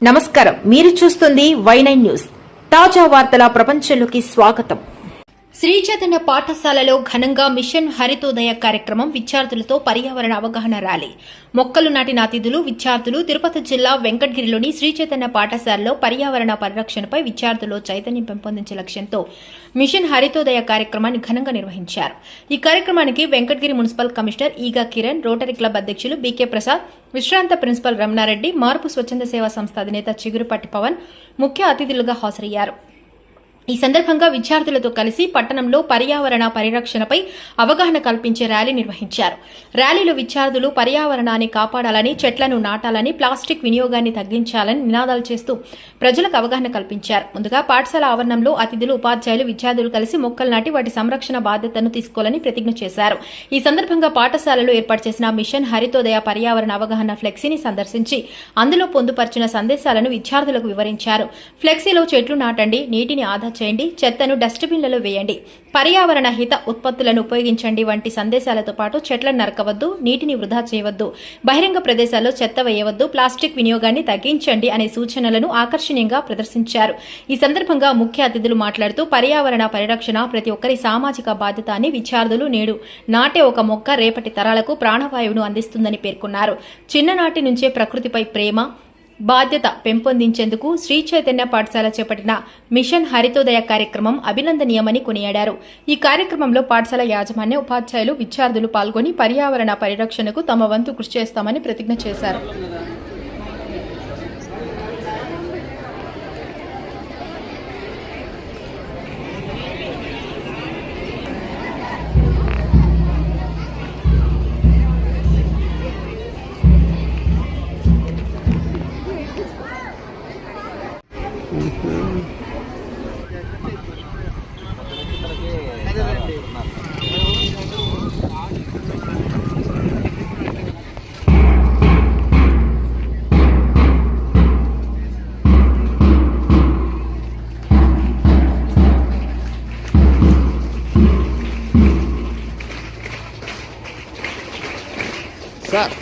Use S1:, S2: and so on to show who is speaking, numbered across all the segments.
S1: నమస్కారం, మీరు చూస్తుంది Y9 న్యూస్. తాజా వార్తల ప్రపంచంలోకి స్వాగతం. శ్రీ చైతన్య పాఠశాలలో ఘనంగా మిషన్ హరితోదయ కార్యక్రమం, విద్యార్థులతో పర్యావరణ అవగాహన ర్యాలీ. మొక్కలు నాటిన అతిథులు, విద్యార్థులు తిరుపతి జిల్లా వెంకటగిరిలోని శ్రీ చైతన్య పాఠశాలలో పర్యావరణ పరిరక్షణపై విద్యార్థుల్లో చైతన్యం పెంపొందించే లక్ష్యంతో మిషన్ హరితోదయ కార్యక్రమాన్ని ఘనంగా నిర్వహించారు. ఈ కార్యక్రమానికి Venkatagiri municipal commissioner Eega Kiran, rotary club అధ్యక్షులు బీకే ప్రసాద్, విశ్రాంత ప్రిన్సిపల్ రమణారెడ్డి, మార్పు స్వచ్ఛంద సేవా సంస్థ అధినేత చిగురుపట్టి పవన్ ముఖ్య అతిథులుగా హాజరయ్యారు. ఈ సందర్భంగా విద్యార్థులతో కలిసి పట్టణంలో పర్యావరణ పరిరక్షణపై అవగాహన కల్పించే ర్యాలీ నిర్వహించారు. ర్యాలీలో విద్యార్థులు పర్యావరణాన్ని కాపాడాలని, చెట్లను నాటాలని, ప్లాస్టిక్ వినియోగాన్ని తగ్గించాలని నినాదాలు చేస్తూ ప్రజలకు అవగాహన కల్పించారు. ముందుగా పాఠశాల ఆవరణంలో అతిథులు, ఉపాధ్యాయులు, విద్యార్థులు కలిసి మొక్కలు నాటి వాటి సంరక్షణ బాధ్యతను తీసుకోవాలని ప్రతిజ్ఞ చేశారు. ఈ సందర్భంగా పాఠశాలలో ఏర్పాటు చేసిన మిషన్ హరితోదయ పర్యావరణ అవగాహన ఫ్లెక్సీని సందర్శించి అందులో పొందుపరిచిన సందేశాలను విద్యార్థులకు వివరించారు. ఫ్లెక్సీలో చెట్లు నాటండి, నీటిని ఆదా చేయండి, చెత్తను డస్ట్బిన్లలో వేయండి, పర్యావరణ హిత ఉత్పత్తులను ఉపయోగించండి వంటి సందేశాలతో పాటు చెట్లను నరకవద్దు, నీటిని వృధా చేయవద్దు, బహిరంగ ప్రదేశాల్లో చెత్త వేయవద్దు, ప్లాస్టిక్ వినియోగాన్ని తగ్గించండి అనే సూచనలను ఆకర్షణీయంగా ప్రదర్శించారు. ఈ సందర్భంగా ముఖ్య అతిథులు మాట్లాడుతూ పర్యావరణ పరిరక్షణ ప్రతి ఒక్కరి సామాజిక బాధ్యత అని, విద్యార్థులు నేడు నాటే ఒక మొక్క రేపటి తరాలకు ప్రాణవాయువును అందిస్తుందని పేర్కొన్నారు. చిన్ననాటి నుంచే ప్రకృతిపై ప్రేమ, బాధ్యత పెంపొందించేందుకు శ్రీ చైతన్య పాఠశాల చేపట్టిన మిషన్ హరితోదయ కార్యక్రమం అభినందనీయమని కొనియాడారు. ఈ కార్యక్రమంలో పాఠశాల యాజమాన్య, ఉపాధ్యాయులు, విద్యార్థులు పాల్గొని పర్యావరణ పరిరక్షణకు తమ వంతు కృషి చేస్తామని ప్రతిజ్ఞ చేశారు.
S2: సార్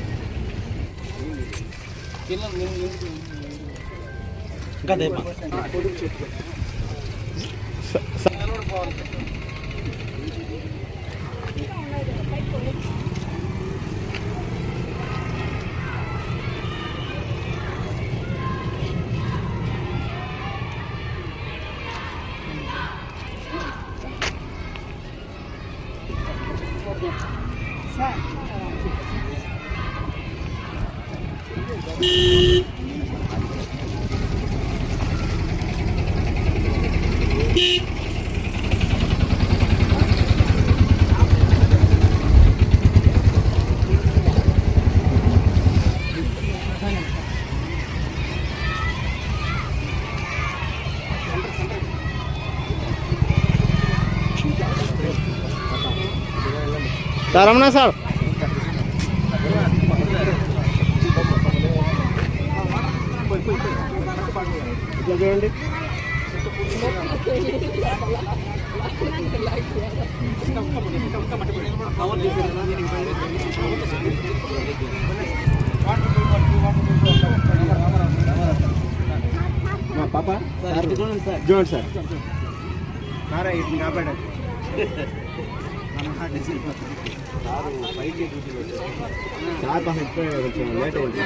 S2: సార్ ఇంకా సార్ రమణ సార్ ఇట్లా చూడండి. మా పాప చూడండి సార్ సార్ ఇట్లా కాపాడారు. సార్ పాప కొంచెం లేట్ అయింది.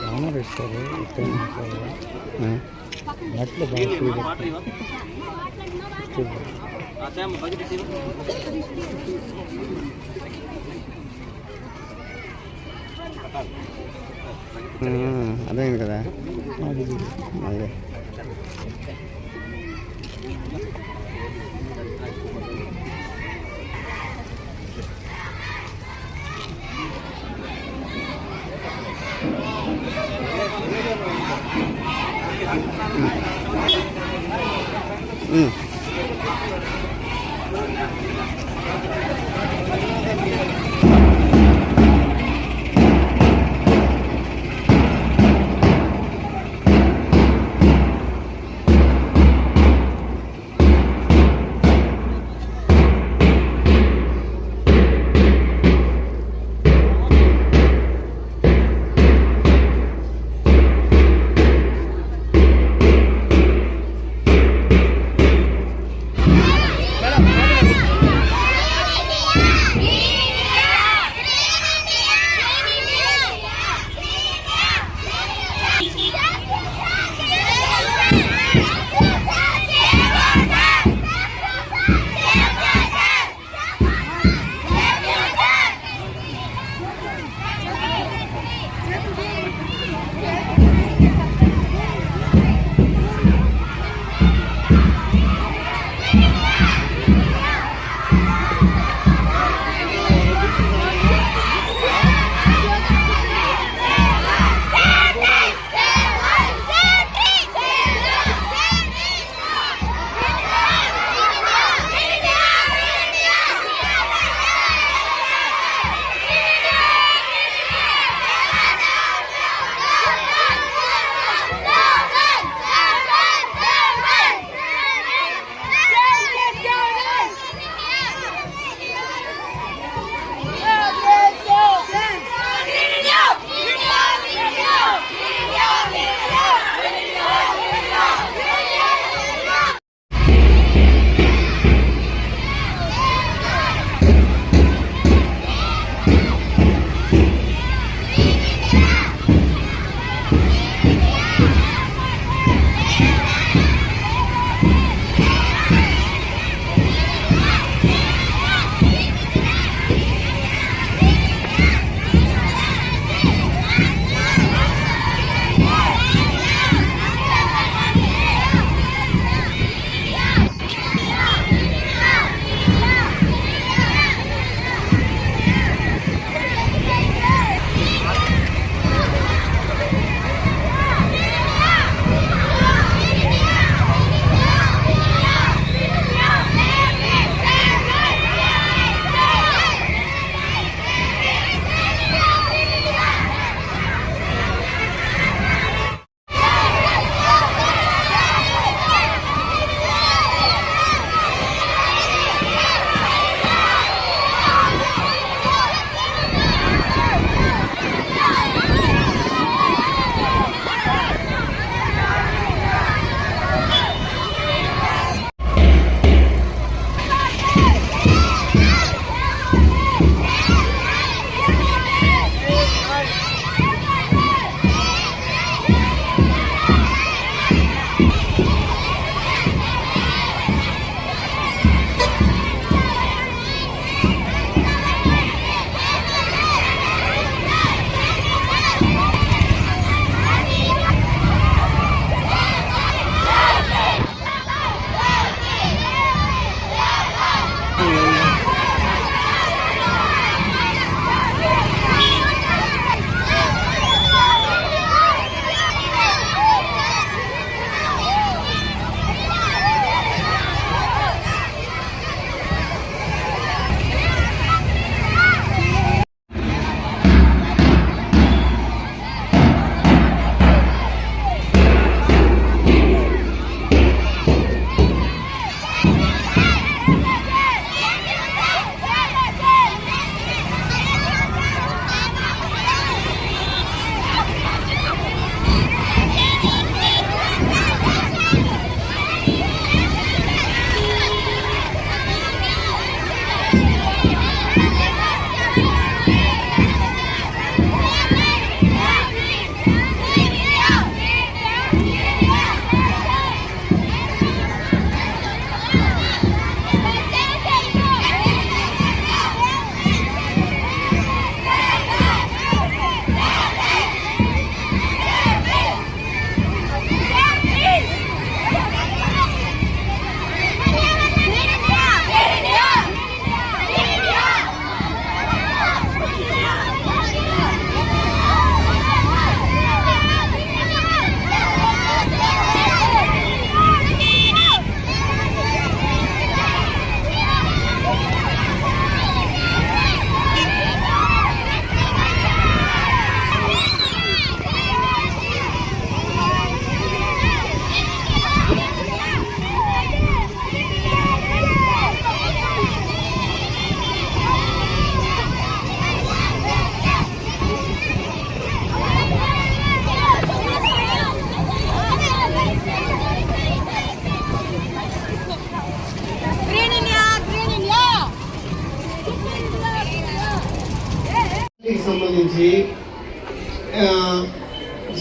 S2: రామరెడ్డి నట్లు బాగా అర్థమైంది కదా అదే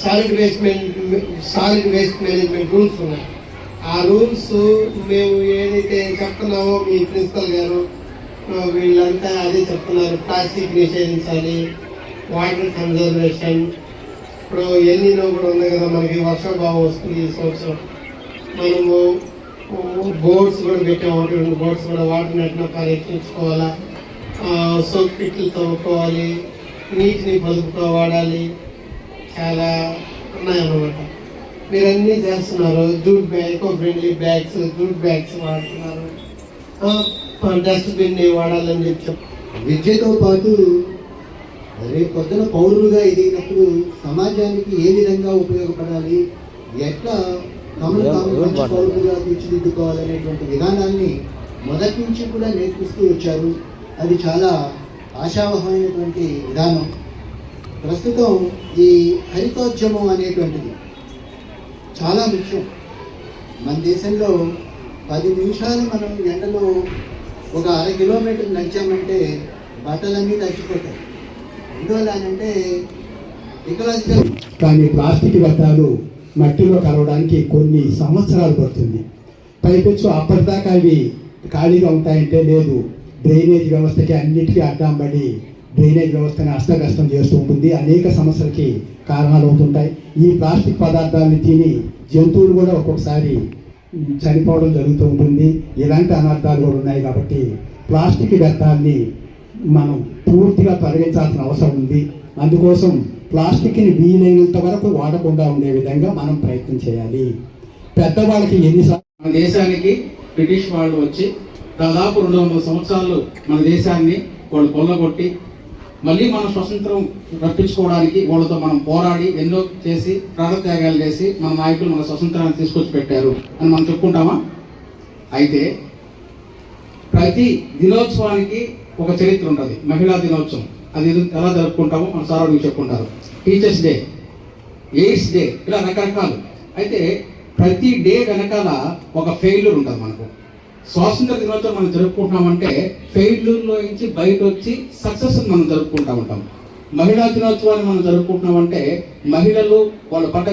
S3: సాలిడ్ వేస్ట్ మేనేజ్మెంట్ రూల్స్ ఉన్నాయి. ఆ రూల్స్ మేము ఏదైతే చెప్తున్నామో మీ ప్రిన్సిపల్ గారు వీళ్ళంతా అదే చెప్తున్నారు. ప్లాస్టిక్ నిషేధించాలి, వాటర్ కన్జర్వేషన్. ఇప్పుడు ఎన్నినో కూడా ఉంది కదా, మనకి వర్షాభావం వస్తుంది ఈ సంవత్సరం. మనము బోర్డ్స్ కూడా పెట్టాము, 2 బోర్డ్స్ కూడా వాటర్ నెట్ను పరీక్షించుకోవాలా, సోప్ పిట్లు తవ్వుకోవాలి, నీటిని పొదుపుగా వాడాలి, చాలా ఉన్నాయన్నమాట. మీరు అన్నీ చేస్తున్నారు. Jute bag, eco friendly bags, jute bags వాడుతున్నారు, డస్ట్బిన్ వాడాలని చెప్పి.
S4: విద్యతో పాటు రేపు పొద్దున పౌరులుగా ఎదిగినప్పుడు సమాజానికి ఏ విధంగా ఉపయోగపడాలి, ఎట్లా తమను తాము మంచి పౌరులుగా తీర్చిదిద్దుకోవాలనేటువంటి విధానాన్ని మొదటి నుంచి కూడా నేర్పిస్తూ వచ్చారు. అది చాలా ఆశావహమైనటువంటి విధానం. ప్రస్తుతం ఈ హరితోద్యమం అనేటువంటిది చాలా ముఖ్యం. మన దేశంలో 10 నిమిషాలు మనం ఎండలో ఒక 1/2 కిలోమీటర్ నడిచామంటే బట్టలన్నీ తడిచిపోతాయి. ఎందువల్ల అంటే ఇకలాజికల్.
S5: కానీ ప్లాస్టిక్ వ్యర్థాలు మట్టిలో కలవడానికి కొన్ని సంవత్సరాలు పడుతుంది. పైపెచ్చు అప్పటిదాకా అవి ఖాళీగా ఉంటాయంటే లేదు, డ్రైనేజ్ వ్యవస్థకి అన్నిటికీ అడ్డం పడి డ్రైనేజ్ వ్యవస్థని అస్తవ్యస్తం చేస్తూ ఉంటుంది. అనేక సమస్యలకి కారణాలు అవుతుంటాయి. ఈ ప్లాస్టిక్ పదార్థాలను తిని జంతువులు కూడా ఒక్కొక్కసారి చనిపోవడం జరుగుతూ ఉంటుంది. ఇలాంటి అనర్థాలు కూడా ఉన్నాయి. కాబట్టి ప్లాస్టిక్ వ్యర్థాన్ని మనం పూర్తిగా తొలగించాల్సిన అవసరం ఉంది. అందుకోసం ప్లాస్టిక్ని వీలైనంత వరకు వాడకుండా ఉండే విధంగా మనం ప్రయత్నం చేయాలి. పెద్దవాళ్ళకి ఎన్నిసార్లు
S6: మన దేశానికి బ్రిటిష్ వాళ్ళు వచ్చి దాదాపు 200 సంవత్సరాలు మన దేశాన్ని వాళ్ళు కొల్లగొట్టి మళ్ళీ మనం స్వతంత్రం రప్పించుకోవడానికి వాళ్ళతో మనం పోరాడి ఎన్నో చేసి ప్రాణత్యాగాలు చేసి మన నాయకులు మన స్వతంత్రాన్ని తీసుకొచ్చి పెట్టారు అని మనం చెప్పుకుంటామా? అయితే ప్రతి దినోత్సవానికి ఒక చరిత్ర ఉంటుంది. మహిళా దినోత్సవం అది ఎలా జరుపుకుంటామో మన సార్ మీకు చెప్పుకుంటారు. టీచర్స్ డే, ఎయిడ్స్ డే, ఇలా రకరకాలు. అయితే ప్రతి డే వెనకాల ఒక ఫెయిల్యూర్ ఉంటుంది. మనకు స్వాతంత్ర దినోత్సవం మనం జరుపుకుంటున్నామంటే ఫెయిల్యూర్లో నుంచి బయట వచ్చి సక్సెస్ మనం జరుపుకుంటా ఉంటాం. మహిళా దినోత్సవాన్ని మనం జరుపుకుంటున్నామంటే మహిళలు వాళ్ళ పట్ల